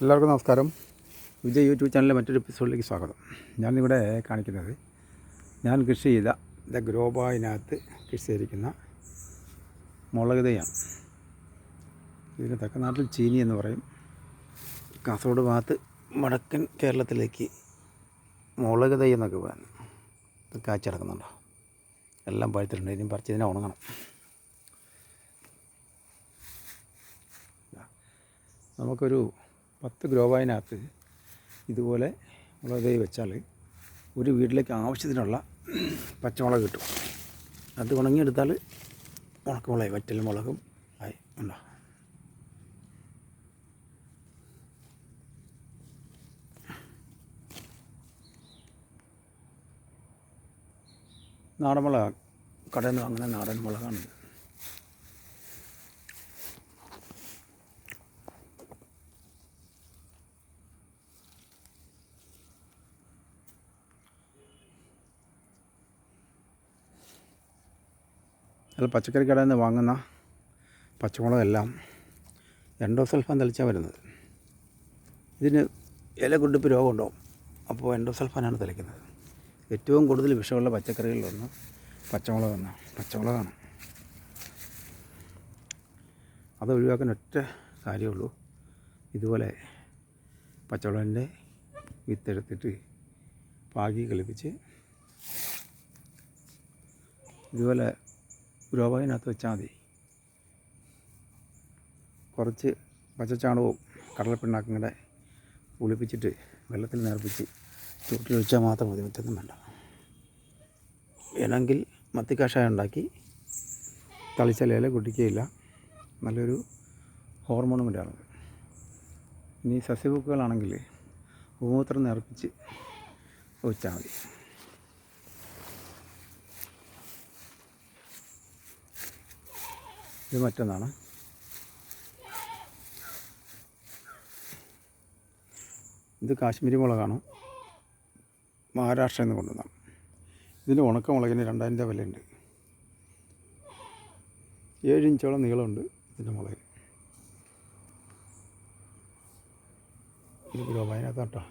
എല്ലാവർക്കും നമസ്കാരം. വിജയ് യൂട്യൂബ് ചാനലിലെ മറ്റൊരു എപ്പിസോഡിലേക്ക് സ്വാഗതം. ഞാനിവിടെ കാണിക്കുന്നത് ഞാൻ കൃഷി ചെയ്ത ഗ്രോ ബാഗിനകത്ത് കൃഷി ചെയ്തിരിക്കുന്ന മുളക് തൈയാണ്. ഇതിന് തക്ക നാട്ടിൽ ചീനി എന്ന് പറയും. കാസർഗോഡ് ഭാഗത്ത് വടക്കൻ കേരളത്തിലേക്ക് മുളക് തൈ എന്നൊക്കെ പറയാൻ ഇത് കാച്ചിടക്കുന്നുണ്ടോ. എല്ലാം പഴുത്തിട്ടുണ്ട്. ഇനിയും പറിച്ച് ഇതിനെ ഉണങ്ങണം. നമുക്കൊരു 10 ഗ്രോ ബാഗിനകത്ത് ഇതുപോലെ മുളക് തൈ വെച്ചാൽ ഒരു വീട്ടിലേക്ക് ആവശ്യത്തിനുള്ള പച്ചമുളക് കിട്ടും. അത് ഉണങ്ങിയെടുത്താൽ ഉണക്കമുളക് വറ്റൽ മുളകും ആയി ഉണ്ടോ. നാടൻ മുളക് കടയിൽ നിന്ന് വാങ്ങുന്ന നാടൻ മുളകാണ്. അത് പച്ചക്കറി കടയിൽ നിന്ന് വാങ്ങുന്ന പച്ചമുളകെല്ലാം എൻഡോസൾഫാൻ തളിച്ചാണ് വരുന്നത്. ഇതിന് ഇല കുടിപ്പ് രോഗമുണ്ടാവും. അപ്പോൾ എൻഡോസൾഫാനാണ് തളിക്കുന്നത്. ഏറ്റവും കൂടുതൽ വിഷമുള്ള പച്ചക്കറികളിലൊന്ന് പച്ചമുളകാണ്. അത് ഒഴിവാക്കാൻ ഒറ്റ കാര്യമുള്ളൂ. ഇതുപോലെ പച്ചമുളകിൻ്റെ വിത്തെടുത്തിട്ട് പാകി കളിപ്പിച്ച് ഇതുപോലെ ഗ്രോ ബാഗിനകത്ത് വെച്ചാൽ മതി. കുറച്ച് പച്ചച്ചാണകവും കടലപ്പിണ്ണാക്കും കൂടെ പുളിപ്പിച്ചിട്ട് വെള്ളത്തിൽ നേർപ്പിച്ച് ചൂട്ടിലൊഴിച്ചാൽ മാത്രം മതി. മറ്റൊന്നും വേണ്ട. വേണമെങ്കിൽ മത്തിക്കഷായം ഉണ്ടാക്കി തളിച്ചാൽ ഇല കുടിക്കുകയില്ല. നല്ലൊരു ഹോർമോണും കൂടെയാണ്. ഇനി സസ്യബുക്കുകളാണെങ്കിൽ ഉപമൂത്രം നേർപ്പിച്ച് ഒഴിച്ചാൽ മതി. ഇത് മറ്റൊന്നാണ്. ഇത് കാശ്മീരി മുളകാണ്. മഹാരാഷ്ട്രയിൽ നിന്ന് കൊണ്ടുവന്നതാണ്. ഇതിൻ്റെ ഉണക്കമുളകിന് 2000 രൂപ വിലയുണ്ട്. 7 ഇഞ്ചോളം നീളമുണ്ട് ഇതിൻ്റെ മുളക്. ഇത് ഗ്രോ ബാഗിനകത്താട്ടോ.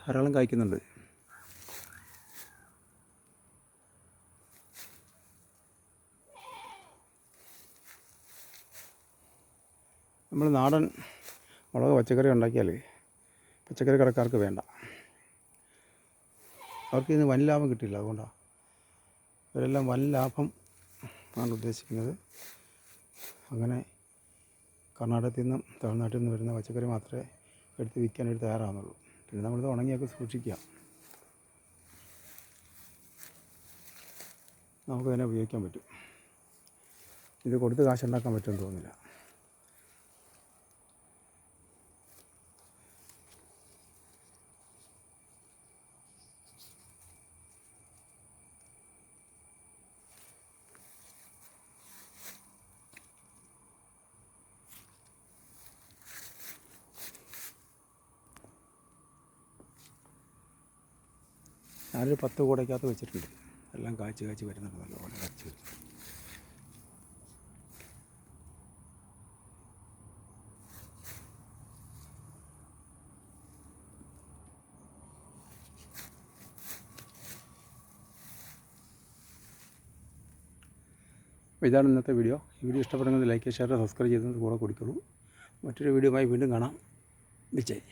ധാരാളം കായ്ക്കുന്നുണ്ട്. നമ്മൾ നാടൻ മുളക് പച്ചക്കറി ഉണ്ടാക്കിയാൽ പച്ചക്കറി കടക്കാർക്ക് വേണ്ട. അവർക്ക് ഇതിന് വൻ ലാഭം കിട്ടില്ല. അതുകൊണ്ടാണ് ഇവരെല്ലാം വൻ ലാഭം ആണ് ഉദ്ദേശിക്കുന്നത്. അങ്ങനെ കർണാടകത്തിൽ നിന്നും തമിഴ്നാട്ടിൽ നിന്ന് വരുന്ന പച്ചക്കറി മാത്രമേ എടുത്ത് വിൽക്കാനായിട്ട് തയ്യാറാകുന്നുള്ളൂ. പിന്നെ നമ്മളിത് ഉണങ്ങിയൊക്കെ സൂക്ഷിക്കുക. നമുക്കതിനെ ഉപയോഗിക്കാൻ പറ്റും. ഇത് കൊടുത്ത് കാശുണ്ടാക്കാൻ പറ്റുമെന്ന് തോന്നുന്നില്ല. ഞാനൊരു 10 കൂടയ്ക്കകത്ത് വെച്ചിട്ടുണ്ട്. എല്ലാം കായ്ച്ച് വരുന്നുണ്ട്. നല്ലപോലെ കായ്ച്ച് വരും. അപ്പോൾ ഇതാണ് ഇന്നത്തെ വീഡിയോ. ഈ വീഡിയോ ഇഷ്ടപ്പെടുന്നത് ലൈക്ക്, ഷെയർ, സബ്സ്ക്രൈബ് ചെയ്തത് കൂടെ കൊടുക്കുള്ളൂ. മറ്റൊരു വീഡിയോയുമായി വീണ്ടും കാണാം. വിജയ്.